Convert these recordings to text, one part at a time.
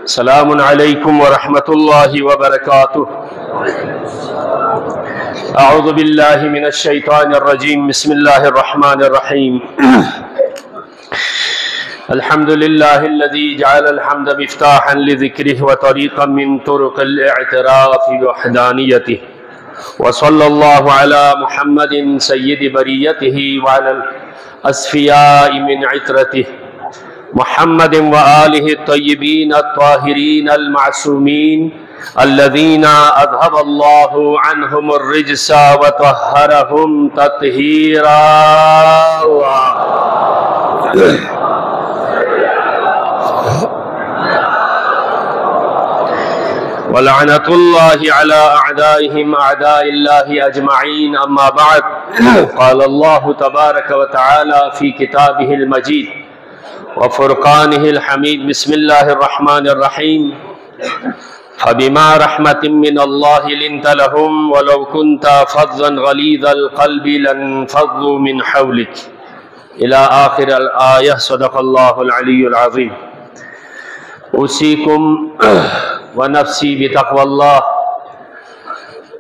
السلام علیکم ورحمۃ اللہ وبرکاتہ۔ اعوذ باللہ من الشیطان الرجیم، بسم اللہ الرحمن الرحیم۔ الحمد للہ الذی جعل الحمد مفتاحا لذکرہ وطریقا من طرق الاعتراف بوحدانیتہ، وصلی اللہ علی محمد سید بریتہ وعلی الاسفیاء من عطرتہ محمد وآلہ الطیبین الطاہرین المعصومین الذین اذہب اللہ عنہم الرجس وطہرہم تطہیرا۔ ولعنۃ اللہ علی اعدائہم اعداء اللہ اجمعین، اما بعد، قال اللہ تبارک وتعالی فی کتابہ المجید وفرقانہ الحمید، بسم اللہ الرحمن الرحیم۔ فبما رحمت من اللہ لنت لهم ولو كنت فظا غلیظ القلب لانفضوا من حولک، الى آخر الآیہ۔ صدق اللہ العلی العظیم۔ اوصیکم ونفسی بتقوی اللہ۔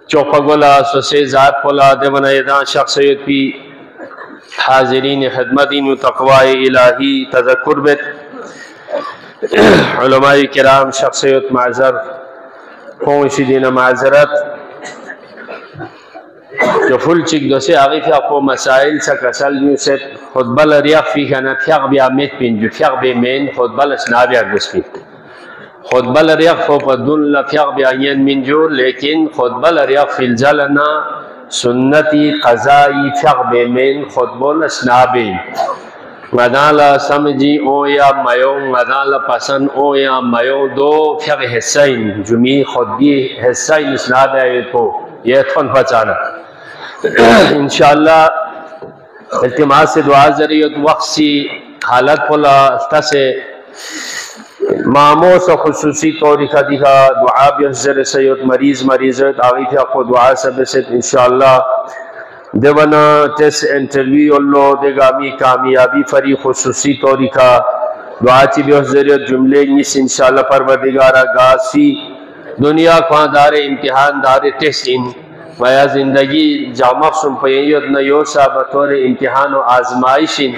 چوپا گولا سوسے ذات پولا دیونا ایدان شخصیت بھی حاضرین خدمتین و تقوی الہی تذکر بیت۔ علماء کرام شخصیت معذر پونشی دین معذرت جو فل چک دو سے آغی فی اقو مسائل سا کسل نیو ست خطبہ لریاق فی کنا فیاق بیا میت پین جو فیاق بی مین خطبہ لسنابی اگس پین خطبہ لریاق فو پا دون لفیاق بیا ین من جو، لیکن خطبہ لریاق فی الجلنا سنتی قضائی فیاق بی مین خطبہ لسنابی غدالا سمجھی او یا میو، غدالا پسند او یا میو، دو فیاق حصین جمعی خطبی حصین لسنابی آئیت کو یہ اتفن پچانا انشاءاللہ۔ التماس سے دعا ذریعت وقت سی حالت پولا تسے معموس و خصوصی طوری کا دیکھا دعا بیحضر سید مریض آغیفی اقو دعا سبست انشاءاللہ۔ دیوانا ٹیس انٹرویو اللہ دیگامی کامیابی فری خصوصی طوری کا دعا چی بیحضریت جملے نیس انشاءاللہ پروردگارہ گاسی دنیا کو دار امتحان دار ٹیس ان ویا زندگی جامع سنپیت نیوسا بطور امتحان و آزمائشن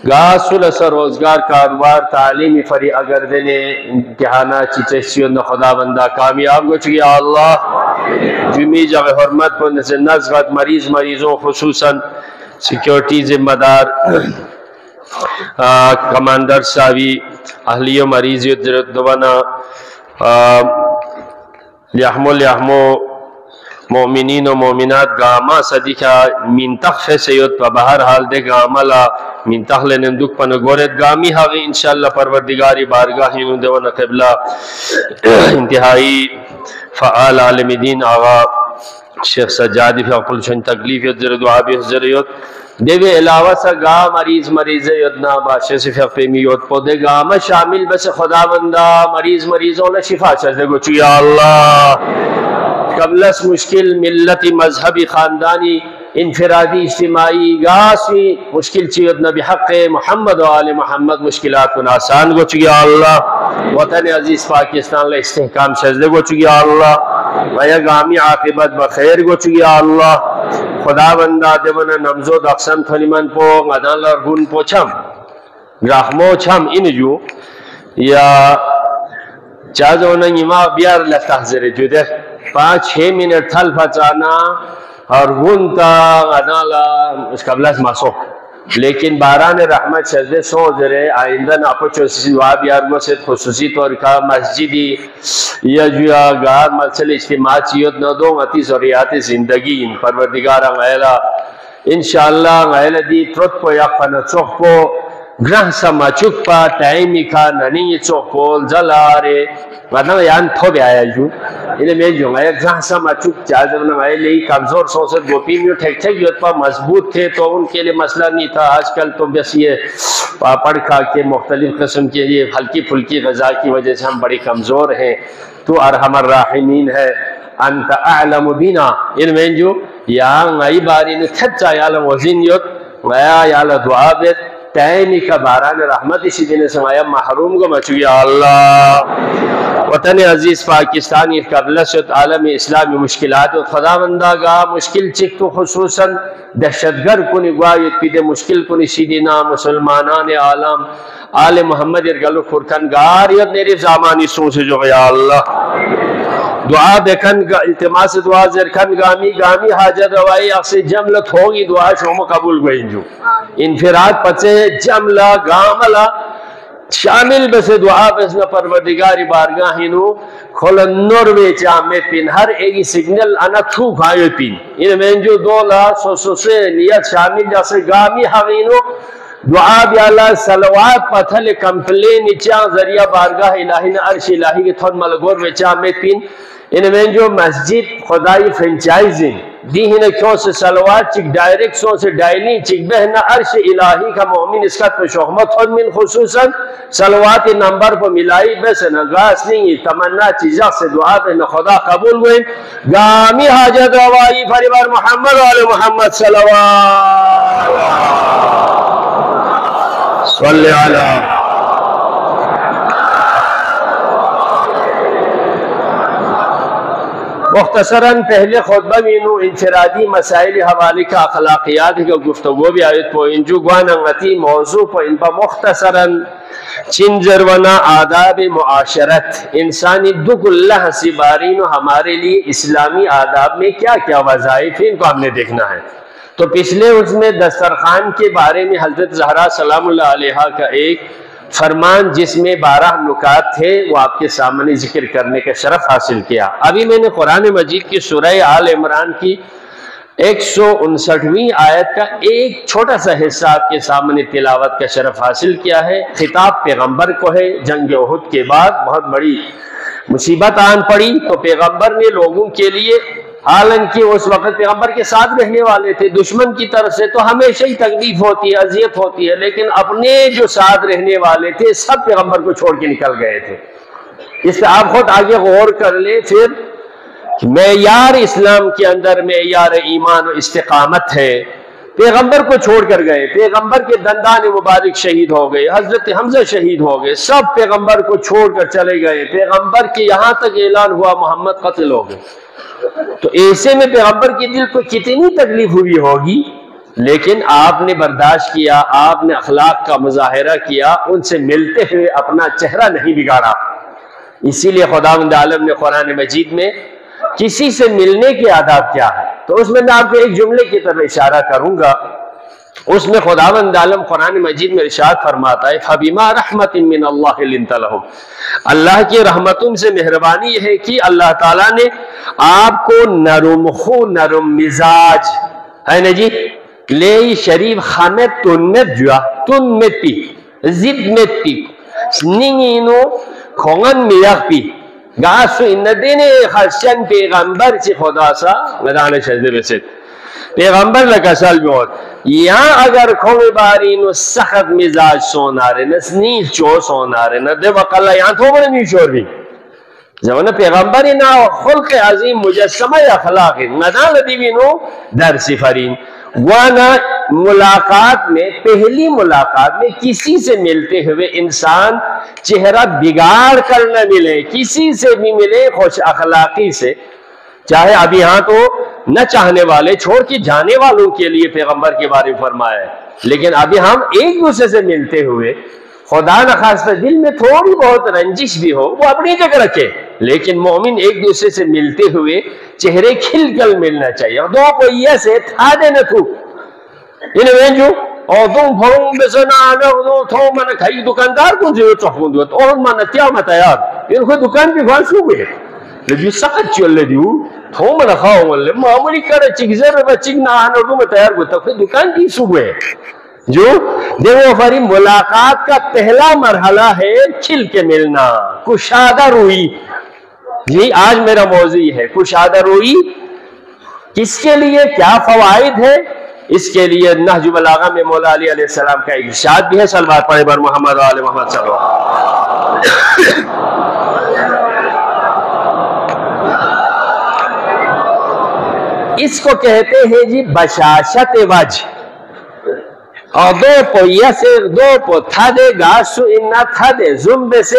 گاسل سر روزگار کاروبار تعلیمی فری اگر دینے امتحانہ چیچیسیون خدا بندہ کامیاب گو چکی اللہ جمی جب حرمت کو نزغت مریضوں خصوصاً سیکیورٹی ذمہ دار کمانڈر ساوی اہلی و مریضیت دوانا لیحمو مومنین و مومنات گاما صدیقہ منتخ فیسیوت پا بہر حال دے گامالا منتخ لنندک پا نگورت گامی حقی انشاءاللہ پروردگاری بارگاہی دیوانا قبلہ انتہائی فعال عالم دین آغا شیخ سجادی فی اقل شن تکلیفیت در دعا بھی حضریت دیوے علاوہ سا گا مریض نا باشے سے فی اقفیمیت پو دے گاما شامل بس خدا بندہ مریضوں شفا چاہتے گو چو یا اللہ قبلس مشکل ملتی مذہبی خاندانی انفرادی اجتماعی گاسی مشکل چیت نبی حق محمد و آل محمد مشکلات کو آسان گو چکی اللہ وطن عزیز پاکستان لے استحکام شزدے گو چکی اللہ ویا گامی عاقبت بخیر گو چکی اللہ خدا بندہ دیونا نمزو دقسم تھنیمن پو غدان لرگون پو چھم گراخمو چھم انجو یا چاہزونا نماغ بیار لفتحضر جو دے 5-6 منٹ تھل پچانا اور گونتا غدالا اس قبلہ ماسو لیکن باران رحمت شزدے سو ذرے آئندہ ناپچو سی دعا بیارگو سے خصوصی طور کا مسجدی یا جو گار ملسل اجتماع چیت ندو غتی ضروریات زندگی پروردگارہ غیلہ انشاءاللہ غیلہ دی ترد کو یقفن چوک کو گرہ سما چک پا ٹائمی کا ننی چوک پول زلارے غدالا یان تھو بی آیا جو انہیں میں جو گئے گرہ سما چک چاہزرنا گئے لئی کمزور سوسر گوپی میو ٹھیک یوت پا مضبوط تھے تو ان کے لئے مسئلہ نہیں تھا۔ آج کل تو بس یہ پاپڑ کھا کے مختلف قسم کے یہ ہلکی پھلکی غذا کی وجہ سے ہم بڑی کمزور ہیں، تو ارحم الراحمین ہے، انت اعلم بینا ان میں جو یا غیب باری نے تھت چاہ یالا وزین یوت غیا یالا دعا بیت تینی کا باران رحمت اسی دن سمایا محروم کو مچو یا اللہ وطن عزیز پاکستانی قبل شد عالم اسلامی مشکلات و خدا منداگا مشکل چک تو خصوصاً دہشتگر کنی گوایت پیدے مشکل کنی سیدینا مسلمانان عالم آل محمد ارگلو خورکن گاریت نیری زامانی سون سے جو یا اللہ دعا بکن التماس دعا زرکن گامی حاجت روائی اقسی جملت ہوگی دعا شوم قبول گوئیں جو انفراد پچے جملہ گاملہ شامل بس دعا بس میں پروردگاری بارگاہینو کھولن نور بیچا میں پین ہر ایگی سگنل انا تھو کھائیو پین ان میں جو دولا سو سے نیت شامل جیسے گامی حقینو دعا بی اللہ صلوات پتھل کمپلین چاہ ذریعہ بارگاہ الہی نے عرش الہی کے تھون ملگور میں چاہ میں پین ان میں جو مسجد خدای فرنچائزنگ دی ہی نے کیوں سے صلوات چک ڈائریکٹ سو سے ڈائلی چک بہنا عرش الہی کا مومن اس کا تشہمت خود من خصوصاً صلوات نمبر پر ملائی بس نگاس نہیں تمنا چیزہ سے دعا بہنا خدا قبول ہوئے گامی حاجت روائی فریبار محمد وعلی محمد صلوات صلی اللہ مختصراً پہلے خطبہ مینو انفرادی مسائل حوالی کا اخلاقیات کا گفتگو بھی آیت پو انجو گواننگتی موضوع پو ان پا مختصراً چنجرونا آداب معاشرت انسانی دک اللہ سی بارینو ہمارے لیے اسلامی آداب میں کیا کیا وظائف ہیں ان کو ہم نے دیکھنا ہے تو پچھلے اس میں دسترخوان کے بارے میں حضرت زہرا سلام اللہ علیہ کا ایک فرمان جس میں 12 نکات تھے وہ آپ کے سامنے ذکر کرنے کا شرف حاصل کیا ابھی میں نے قرآن مجید کی سورہ آل عمران کی 159ویں آیت کا ایک چھوٹا سا حصہ آپ کے سامنے تلاوت کا شرف حاصل کیا ہے خطاب پیغمبر کو ہے جنگ احد کے بعد بہت بڑی مصیبت آن پڑی تو پیغمبر نے لوگوں کے لیے حالانکہ اس وقت پیغمبر کے ساتھ رہنے والے تھے دشمن کی طرف سے تو ہمیشہ ہی تکلیف ہوتی ہے اذیت ہوتی ہے لیکن اپنے جو ساتھ رہنے والے تھے سب پیغمبر کو چھوڑ کے نکل گئے تھے اس سے آپ خود آگے غور کر لیں پھر معیار اسلام کے اندر معیار ایمان و استقامت ہے پیغمبر کو چھوڑ کر گئے پیغمبر کے دندان مبارک شہید ہو گئے حضرت حمزہ شہید ہو گئے سب پیغمبر کو چھوڑ کر چلے گئے پیغمبر کے یہاں تک اعلان ہوا محمد قتل ہو گئے تو ایسے میں پیغمبر کے دل کو کتنی تکلیف ہوئی ہوگی لیکن آپ نے برداشت کیا آپ نے اخلاق کا مظاہرہ کیا ان سے ملتے ہوئے اپنا چہرہ نہیں بگاڑا اسی لیے خداوند عالم نے قرآن مجید میں کسی سے ملنے کے آداب کیا ہے تو اس میں آپ کو ایک جملے کی طرف اشارہ کروں گا اس میں خداوند عالم قرآن مجید میں ارشاد فرماتا ہے فَبِمَا رَحْمَةٍ مِّنَ اللَّهِ لِنْتَ لَهُمْ اللہ کی رحمتوں سے مہربانی ہے کہ اللہ تعالیٰ نے آپ کو نرم خو نرم مزاج ہے نا جی لے شریف خامت تنمت جوا تنمت پی زبمت پی نینو کھونگن میاق پی گاسو اندین خرشن پیغمبر چی خدا سا مدان شجد بسید پیغمبر لکا سال بیوت یہاں اگر کھوے بارینو سخت مزاج سونارے نس نیل چو سونارے نا دے وقاللہ یہاں تو بڑے نیشور بھی زمانہ پیغمبری نا خلق عظیم مجسمہ اخلاق ندان دیوینو در سفرین وانا ملاقات میں پہلی ملاقات میں کسی سے ملتے ہوئے انسان چہرہ بگاڑ کر نہ ملے کسی سے بھی ملے خوش اخلاقی سے چاہے اب یہاں تو نہ چاہنے والے چھوڑ کے جانے والوں کے لیے پیغمبر کے بارے میں فرمایا ہے لیکن ابھی ہم ایک دوسرے سے ملتے ہوئے خدا نخواستہ دل میں تھوڑی بہت رنجش بھی ہو وہ اپنی جگہ رکھے لیکن مومن ایک دوسرے سے ملتے ہوئے چہرے کھل کر ملنا چاہیے دو کو یہ سے تھا دے نہ تھو انہیں میں جو اور تم بھروں بسنا آنا تھو مانا کھائی دکاندار کن سے چوکون دو اور مانا کیا متا یار ان کو دکان بھی بھار سو گئے لیکن سخت چلے دیو تھو مانا خواہ والے معمولی کر چک زر و چک نہ آنا دو تیار کو تک دکان کی سو گئے جو دیکھو فری ملاقات کا پہلا مرحلہ ہے کھل کے ملنا کشادہ روئی جی آج میرا موضوع ہے کشادہ روئی کس کے لیے کیا فوائد ہے اس کے لیے نہج البلاغہ میں مولا علی علیہ السلام کا ارشاد بھی ہے صلوات پڑھیں بر محمد و آل محمد صلی اللہ اس کو کہتے ہیں جی بشاشت وجہ dopo dopo thade gasu inna thade zumbe se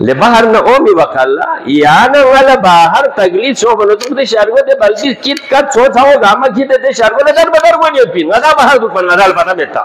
le bahar na omi wakalla yana wala bahar tagli so bolo tu de shargo de balki kit kat so tha gama kit de shargo le dar badar ko ni pin ngada bahar du pan ngada pata beta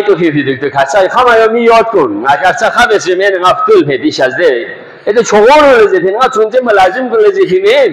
itu fi tu khasa khama yo mi yot kun ngaka sa khabe se men ngaftul phe di shazde itu chogoro le je nga chunje malazim ko le je himen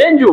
enju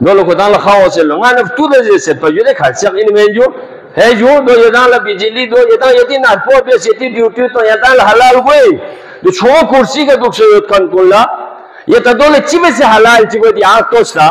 dolo ko dan la khawo se lo ngana tu de se pa jure kha sak in menjo he jo do yadan la bijli do yadan yatin na po be se ti duty to yadan la halal goi do chho kursi ka duk se yot kan kulla ye ta dole chibe se halal chibe di a to sta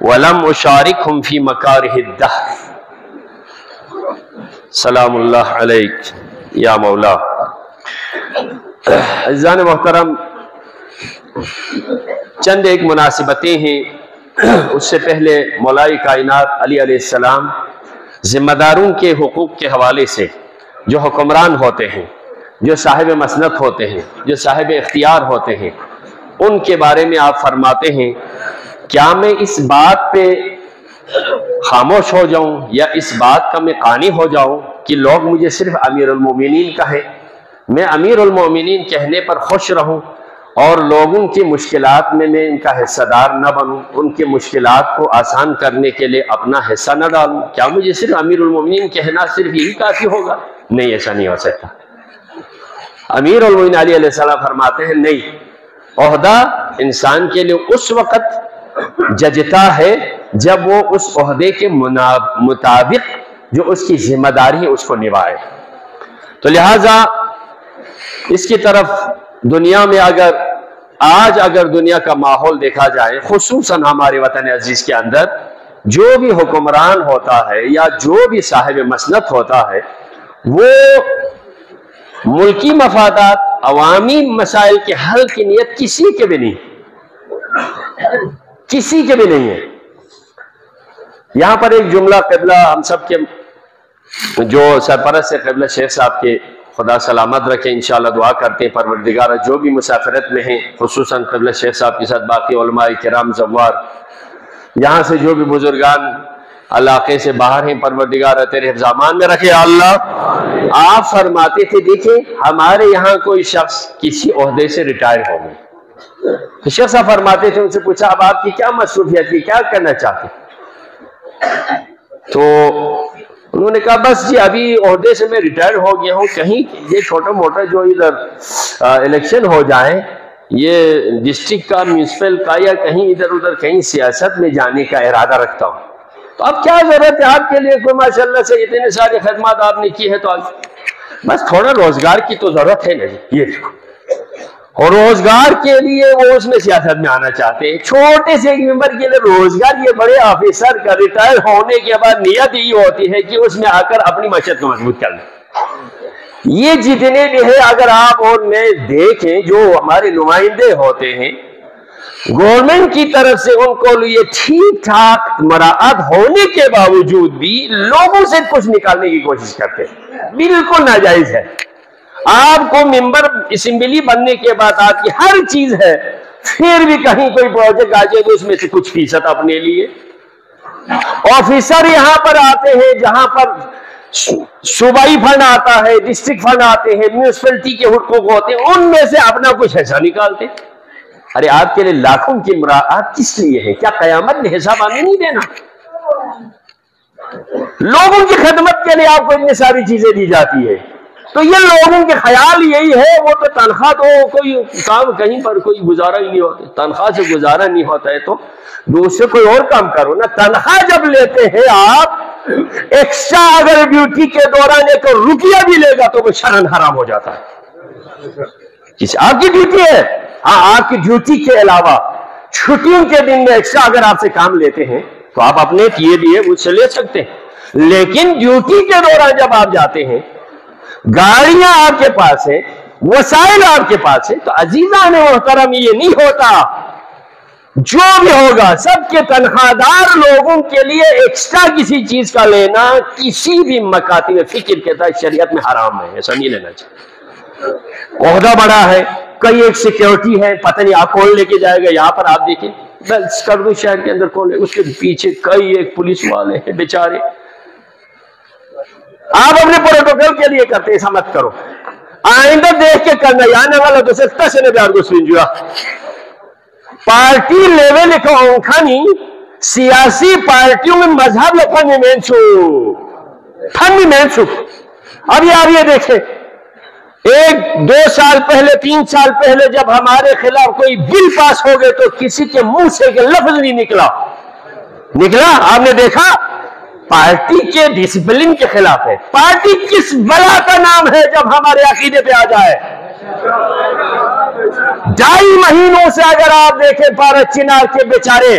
ولم اشارکہم فی مکارہ الدہر۔ سلام اللہ علیک یا مولا۔ عزیزان محترم، چند ایک مناسبتیں ہیں۔ اس سے پہلے مولا کائنات علی علیہ السلام ذمہ داروں کے حقوق کے حوالے سے، جو حکمران ہوتے ہیں، جو صاحب مسنت ہوتے ہیں، جو صاحب اختیار ہوتے ہیں، ان کے بارے میں آپ فرماتے ہیں کیا میں اس بات پہ خاموش ہو جاؤں یا اس بات کا میں قانی ہو جاؤں کہ لوگ مجھے صرف امیر المومنین کہیں، میں امیر المومنین کہنے پر خوش رہوں اور لوگوں کی مشکلات میں ان کا حصہ دار نہ بنوں، ان کے مشکلات کو آسان کرنے کے لیے اپنا حصہ نہ ڈالوں؟ کیا مجھے صرف امیر المومنین کہنا صرف یہی کافی ہوگا؟ نہیں، ایسا نہیں ہو سکتا۔ امیر المومنین علی علیہ السلام فرماتے ہیں نہیں، عہدہ انسان کے لیے اس وقت ججتا ہے جب وہ اس عہدے کے مطابق جو اس کی ذمہ داری ہے اس کو نبھائے۔ تو لہٰذا اس کی طرف دنیا میں اگر دنیا کا ماحول دیکھا جائے، خصوصاً ہمارے وطن عزیز کے اندر جو بھی حکمران ہوتا ہے یا جو بھی صاحب مسنت ہوتا ہے، وہ ملکی مفادات، عوامی مسائل کے حل کی نیت کسی کے بھی نہیں ہے۔ یہاں پر ایک جملہ قبلہ ہم سب کے جو سرپرست سے قبلہ شیخ صاحب کے خدا سلامت رکھے، انشاءاللہ دعا کرتے ہیں پروردگار جو بھی مسافرت میں ہیں، خصوصاً قبلہ شیخ صاحب کے ساتھ باقی علماء کرام زوار، یہاں سے جو بھی بزرگان علاقے سے باہر ہیں، پروردگار تیرے حفظ امان میں رکھے اللہ۔ آپ فرماتے تھے دیکھیں ہمارے یہاں کوئی شخص کسی عہدے سے ریٹائر ہو گئے تو شیخ صاحب فرماتے تھے، ان سے پوچھا اب آپ کی کیا مصروفیت ہے، کیا کرنا چاہتے؟ تو انہوں نے کہا بس جی ابھی عہدے سے میں ریٹائر ہو گیا ہوں، کہیں یہ چھوٹا موٹا جو ادھر الیکشن ہو جائے، یہ ڈسٹرکٹ کا، میونسپل کا، یا کہیں ادھر ادھر کہیں سیاست میں جانے کا ارادہ رکھتا ہوں۔ تو اب کیا ضرورت ہے آپ کے لیے، کوئی ماشاءاللہ سے اتنے سارے خدمات آپ نے کی ہے، تو بس تھوڑا روزگار کی تو ضرورت ہے نا جی، یہ دیکھو، اور روزگار کے لیے وہ اس میں سیاست میں آنا چاہتے ہیں۔ چھوٹے سے ایک ممبر کے لیے روزگار، یہ بڑے آفیسر کا ریٹائر ہونے کے بعد نیت ہی ہوتی ہے کہ اس میں آ کر اپنی معیشت کو مضبوط کرنا۔ یہ جتنے بھی ہیں اگر آپ اور میں دیکھیں جو ہمارے نمائندے ہوتے ہیں گورنمنٹ کی طرف سے، ان کو یہ ٹھیک ٹھاک مراعات ہونے کے باوجود بھی لوگوں سے کچھ نکالنے کی کوشش کرتے ہیں، بالکل ناجائز ہے۔ آپ کو ممبر اسمبلی بننے کے بعد آپ کی ہر چیز ہے، پھر بھی کہیں کوئی پروجیکٹ آ جائے تو اس میں سے کچھ فیصد اپنے لیے۔ آفیسر یہاں پر آتے ہیں جہاں پر صوبائی فنڈ آتا ہے، ڈسٹرکٹ فنڈ آتے ہیں، میونسپلٹی کے حقوق ہوتے ہیں، ان میں سے اپنا کچھ حصہ نکالتے۔ ارے آپ کے لیے لاکھوں کی مراعات کس لیے ہے؟ کیا قیامت میں حساب آنے نہیں دینا؟ لوگوں کی خدمت کے لیے آپ کو اتنی ساری چیزیں دی جاتی ہے، تو یہ لوگوں کے خیال یہی ہے وہ تو تنخواہ تو کوئی کام کہیں پر کوئی گزارا ہی نہیں ہوتا، تنخواہ سے گزارا نہیں ہوتا ہے تو دوسرے کوئی اور کام کرو نا۔ تنخواہ جب لیتے ہیں آپ، ایکسٹرا اگر ڈیوٹی کے دوران ایک روپیہ بھی لے گا تو وہ شرعاً حرام ہو جاتا ہے۔ آپ کی ڈیوٹی ہے، ہاں آپ کی ڈیوٹی کے علاوہ چھٹیوں کے دن میں ایکسٹرا اگر آپ سے کام لیتے ہیں تو آپ اپنے کیے دیے مجھ سے لے سکتے ہیں، لیکن ڈیوٹی کے دوران جب آپ جاتے ہیں، گاڑیاں آپ کے پاس ہیں، وسائل آپ کے پاس ہیں، تو عزیزان محترم یہ نہیں ہوتا۔ جو بھی ہوگا سب کے تنخواہ دار لوگوں کے لیے ایکسٹرا کسی چیز کا لینا کسی بھی مکاتب فکر کے تحت شریعت میں حرام ہے، ایسا نہیں لینا چاہیے۔ عہدہ بڑا ہے، کئی ایک سیکیورٹی ہے، پتہ نہیں آپ کون لے کے جائے گا۔ یہاں پر آپ دیکھیں اسکردو شہر کے اندر کون ہے، اس کے پیچھے کئی ایک پولیس والے ہیں بیچارے۔ آپ اپنے پروٹوکول کے لیے کرتے، ایسا مت کرو، آئندہ دیکھ کے کرنا۔ یعنی والا تو سکتا سے نبی آرگو سنجوا پارٹی لیول لکھو اونکھانی سیاسی پارٹیوں میں مذہب لکھانی مینچو۔ اب یہ دیکھیں، ایک 2 سال پہلے 3 سال پہلے جب ہمارے خلاف کوئی بل پاس ہو گئے تو کسی کے منہ سے کہ لفظ نہیں نکلا۔ آپ نے دیکھا پارٹی کے ڈسپلن کے خلاف ہے۔ پارٹی کس بلا کا نام ہے جب ہمارے عقیدے پہ آ جائے؟ 2.5 مہینوں سے اگر آپ دیکھیں پارت چنار کے بیچارے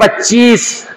25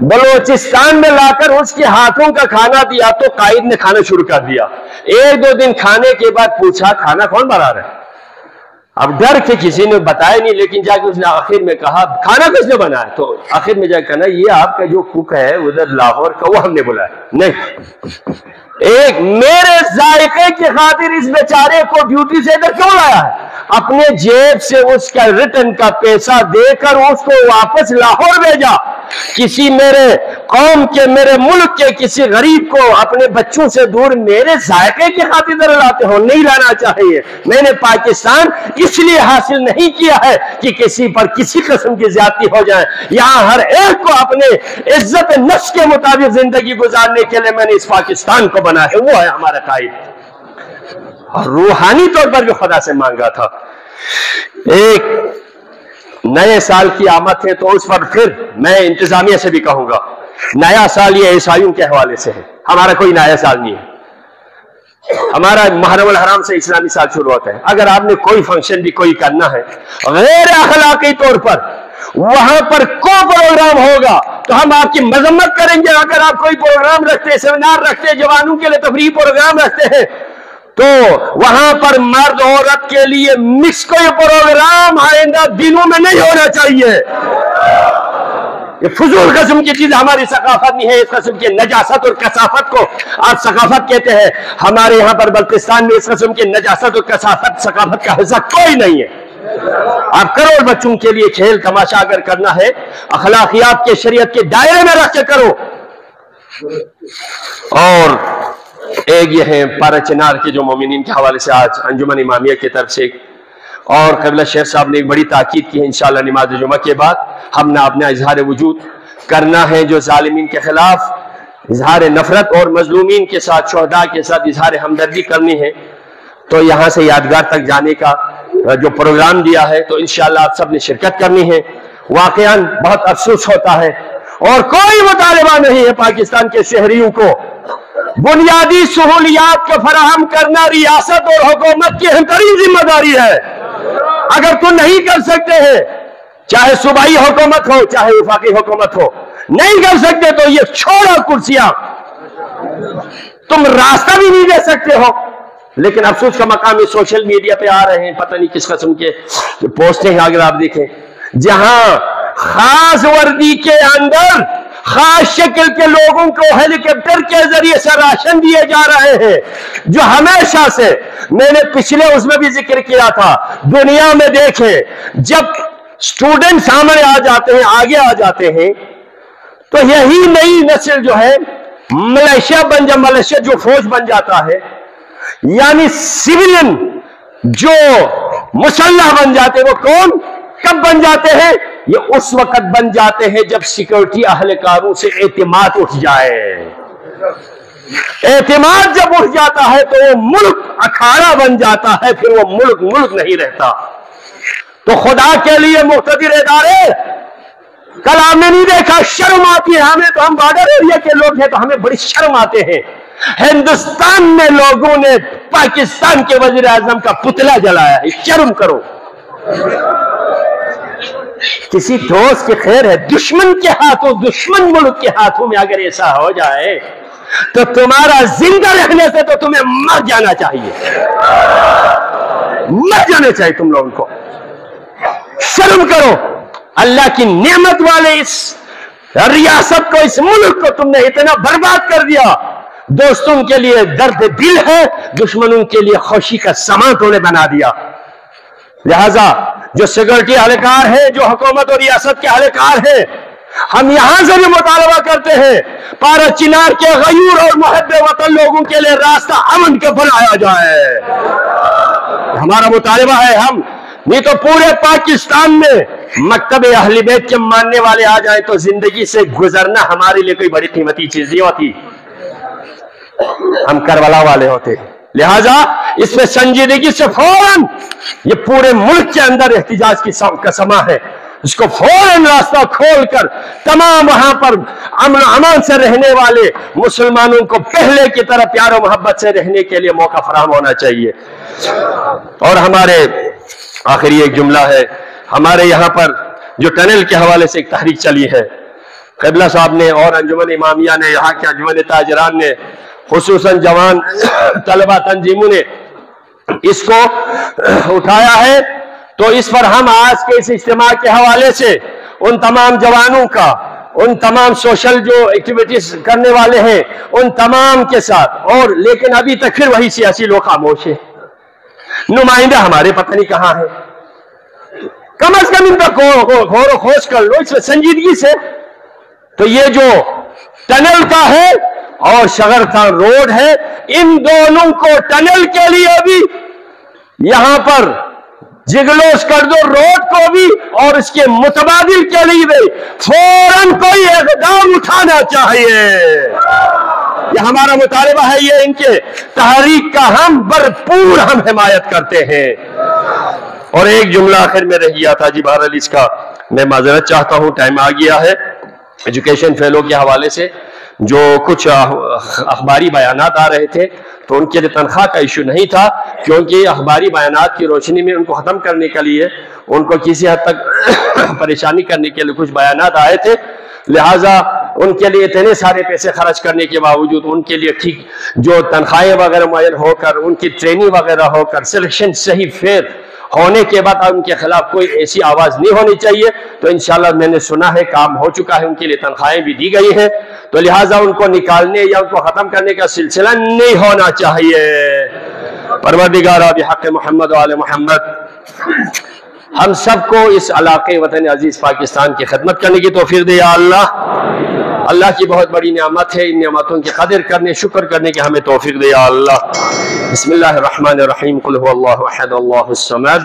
بلوچستان میں لا کر اس کے ہاتھوں کا کھانا دیا تو قائد نے کھانا شروع کر دیا. ایک دو دن کھانے کے بعد پوچھا کھانا کون بنا رہا ہے؟ اب ڈر کے کسی نے بتایا نہیں, لیکن جا کے اس نے آخر میں کہا کھانا کس نے بنایا؟ تو آخر میں جا کے کہنا یہ آپ کا جو کوک ہے ادھر لاہور کا وہ ہم نے بلایا. نہیں, ایک میرے ذائقے کی خاطر اس بیچارے کو ڈیوٹی سے ادھر کیوں لایا ہے؟ اپنے جیب سے اس کا ریٹرن کا پیسہ دے کر اس کو واپس لاہور بھیجا. کسی میرے قوم کے, میرے ملک کے کسی غریب کو اپنے بچوں سے دور میرے ذائقے کی خاطر ادھر لاتے ہو؟ نہیں لانا چاہیے. میں نے پاکستان اس لیے حاصل نہیں کیا ہے کہ کسی پر کسی قسم کی زیادتی ہو جائے. یہاں ہر ایک کو اپنے عزت نفس کے مطابق زندگی گزارنے کے لیے میں نے اس پاکستان کو بنا ہے. وہ ہے ہمارا قائد. اور روحانی طور پر جو خدا سے مانگا تھا. ایک نئے سال کی آمد ہے تو اس پر پھر میں انتظامیہ سے بھی کہوں گا, نیا سال یہ عیسائیوں کے حوالے سے ہے, ہمارا کوئی نیا سال نہیں ہے. ہمارا محرم الحرام سے اسلامی سال شروع ہوتا ہے. اگر آپ نے کوئی فنکشن بھی کوئی کرنا ہے غیر اخلاقی طور پر, وہاں پر کوئی پروگرام ہوگا تو ہم آپ کی مذمت کریں گے. اگر آپ کوئی پروگرام رکھتے, سیمینار رکھتے, جوانوں کے لیے تفریحی پروگرام رکھتے ہیں, تو وہاں پر مرد عورت کے لیے مکس کوئی پروگرام آئندہ دنوں میں نہیں ہونا چاہیے. یہ فضول قسم کی چیز ہماری ثقافت نہیں ہے. اس قسم کی نجاست اور کثافت کو آپ ثقافت کہتے ہیں. ہمارے یہاں پر بلتستان میں اس قسم کی نجاست اور کثافت ثقافت کا حصہ کوئی نہیں ہے. آپ کروڑ بچوں کے لیے کھیل تماشا اگر کرنا ہے اخلاقیات کے شریعت کے دائرے میں رکھ کے کرو. اور ایک یہ ہے پارا چنار کے جو مومنین کے حوالے سے آج انجمن امامیہ کی طرف سے اور قبلہ شیخ صاحب نے ایک بڑی تاکید کی ہے. انشاءاللہ نماز جمعہ کے بعد ہم نے اپنا اظہار وجود کرنا ہے, جو ظالمین کے خلاف اظہار نفرت اور مظلومین کے ساتھ, شہداء کے ساتھ اظہار ہمدردی کرنی ہے. تو یہاں سے یادگار تک جانے کا جو پروگرام دیا ہے تو انشاءاللہ آپ سب نے شرکت کرنی ہے. واقعاً بہت افسوس ہوتا ہے اور کوئی مطالبہ نہیں ہے پاکستان کے شہریوں کو بنیادی سہولیات کو فراہم کرنا ریاست اور حکومت کی اہم ترین ذمہ داری ہے. اگر تو نہیں کر سکتے ہیں, چاہے صوبائی حکومت ہو چاہے وفاقی حکومت ہو, نہیں کر سکتے تو یہ چھوڑو کرسیاں, تم راستہ بھی نہیں دے سکتے ہو. لیکن افسوس کا مقام یہ سوشل میڈیا پہ آ رہے ہیں پتہ نہیں کس قسم کے پوسٹیں ہیں. اگر آپ دیکھیں جہاں خاص وردی کے اندر خاص شکل کے لوگوں کو ہیلی کاپٹر کے ذریعے سے راشن دیے جا رہے ہیں, جو ہمیشہ سے میں نے پچھلے اس میں بھی ذکر کیا تھا. دنیا میں دیکھیں جب سٹوڈنٹ سامنے آ جاتے ہیں, آگے آ جاتے ہیں, تو یہی نئی نسل جو ہے ملیشیا جو فوج بن جاتا ہے, یعنی سیویلین جو مسلح بن جاتے ہیں, وہ کون کب بن جاتے ہیں؟ یہ اس وقت بن جاتے ہیں جب سیکورٹی اہلکاروں سے اعتماد اٹھ جائے. اعتماد جب اٹھ جاتا ہے تو وہ ملک اکھاڑا بن جاتا ہے, پھر وہ ملک ملک نہیں رہتا. تو خدا کے لیے مقتدر ادارے, کل ہم نے نہیں دیکھا, شرم آتی ہے ہمیں, تو ہم بارڈر ایریا کے لوگ ہیں تو ہمیں بڑی شرم آتے ہیں. ہندوستان میں لوگوں نے پاکستان کے وزیر اعظم کا پتلا جلایا ہے. شرم کرو. کسی دوست کی خیر ہے, دشمن کے ہاتھوں, دشمن ملک کے ہاتھوں میں اگر ایسا ہو جائے تو تمہارا زندہ رہنے سے تو تمہیں مر جانا چاہیے, مر جانا چاہیے تم لوگوں کو. شرم کرو. اللہ کی نعمت والے اس ریاست کو, اس ملک کو تم نے اتنا برباد کر دیا. دوستوں کے لیے درد دل ہے, دشمنوں کے لیے خوشی کا سامان تو نے بنا دیا. لہذا جو سیکورٹی اہلکار ہیں, جو حکومت اور ریاست کے اہلکار ہیں, ہم یہاں سے بھی مطالبہ کرتے ہیں پارا چنار کے غیور اور محب وطن لوگوں کے لیے راستہ امن کا بنایا جائے. ہمارا مطالبہ ہے. ہم نہیں تو پورے پاکستان میں مکتب اہل بیت کے ماننے والے آ جائیں تو زندگی سے گزرنا ہمارے لیے کوئی بڑی قیمتی چیز نہیں ہوتی. ہم کربلا والے ہوتے ہیں. لہذا اس میں سنجیدگی سے فوراً, یہ پورے ملک کے اندر احتجاج کا سما ہے, اس کو فوراً راستہ کھول کر تمام وہاں پر امن و امان سے رہنے والے مسلمانوں کو پہلے کی طرح پیار و محبت سے رہنے کے لیے موقع فراہم ہونا چاہیے. اور ہمارے آخری ایک جملہ ہے, ہمارے یہاں پر جو ٹنل کے حوالے سے ایک تحریک چلی ہے, قبلہ صاحب نے اور انجمن امامیہ نے، یہاں کے انجمن تاجران نے، خصوصاً جوان طلبہ تنظیموں نے اس کو اٹھایا ہے. تو اس پر ہم آج کے اس اجتماع کے حوالے سے ان تمام جوانوں کا، ان تمام سوشل جو ایکٹیویٹیز کرنے والے ہیں ان تمام کے ساتھ، اور لیکن ابھی تک پھر وہی سیاسی لوگ خاموش ہیں، نمائندہ ہمارے پتہ نہیں کہاں ہے. کم از کم ان پر غور و خوض کر لو اس میں سنجیدگی سے. تو یہ جو ٹنل کا ہے اور شغرخان روڈ ہے، ان دونوں کو ٹنل کے لیے بھی یہاں پر جگلوس کر دو، روڈ کو بھی اور اس کے متبادل کے لیے بھی فوراً کوئی اقدام اٹھانا چاہیے. یہ ہمارا مطالبہ ہے، یہ ان کے تحریک کا ہم بھرپور حمایت کرتے ہیں. اور ایک جملہ آخر میں رہ گیا تھا جی، بہرحال اس کا میں معذرت چاہتا ہوں، ٹائم آ گیا ہے. ایجوکیشن فیلو کے حوالے سے جو کچھ اخباری بیانات آ رہے تھے تو ان کے لیے تنخواہ کا ایشو نہیں تھا، کیونکہ اخباری بیانات کی روشنی میں ان کو ختم کرنے کے لیے، ان کو کسی حد تک پریشانی کرنے کے لیے کچھ بیانات آئے تھے، لہٰذا ان کے لیے اتنے سارے پیسے خرچ کرنے کے باوجود ان کے لیے ٹھیک جو تنخواہیں وغیرہ معین ہو کر، ان کی ٹریننگ وغیرہ ہو کر، سلیکشن صحیح فیئر ہونے کے بعد ان کے خلاف کوئی ایسی آواز نہیں ہونی چاہیے. تو انشاءاللہ میں نے سنا ہے کام ہو چکا ہے، ان کے لیے تنخواہیں بھی دی گئی ہیں، تو لہٰذا ان کو نکالنے یا ان کو ختم کرنے کا سلسلہ نہیں ہونا چاہیے. پروردگارا بحق محمد و آل محمد ہم سب کو اس علاقے وطن عزیز پاکستان کی خدمت کرنے کی توفیق دے یا اللہ. اللہ کی بہت بڑی نعمت ہے، ان نعمتوں کی قدر کرنے، شکر کرنے کی ہمیں توفیق دے یا اللہ. بسم اللہ الرحمن الرحیم. قل هو اللہ احد اللہ الصمد.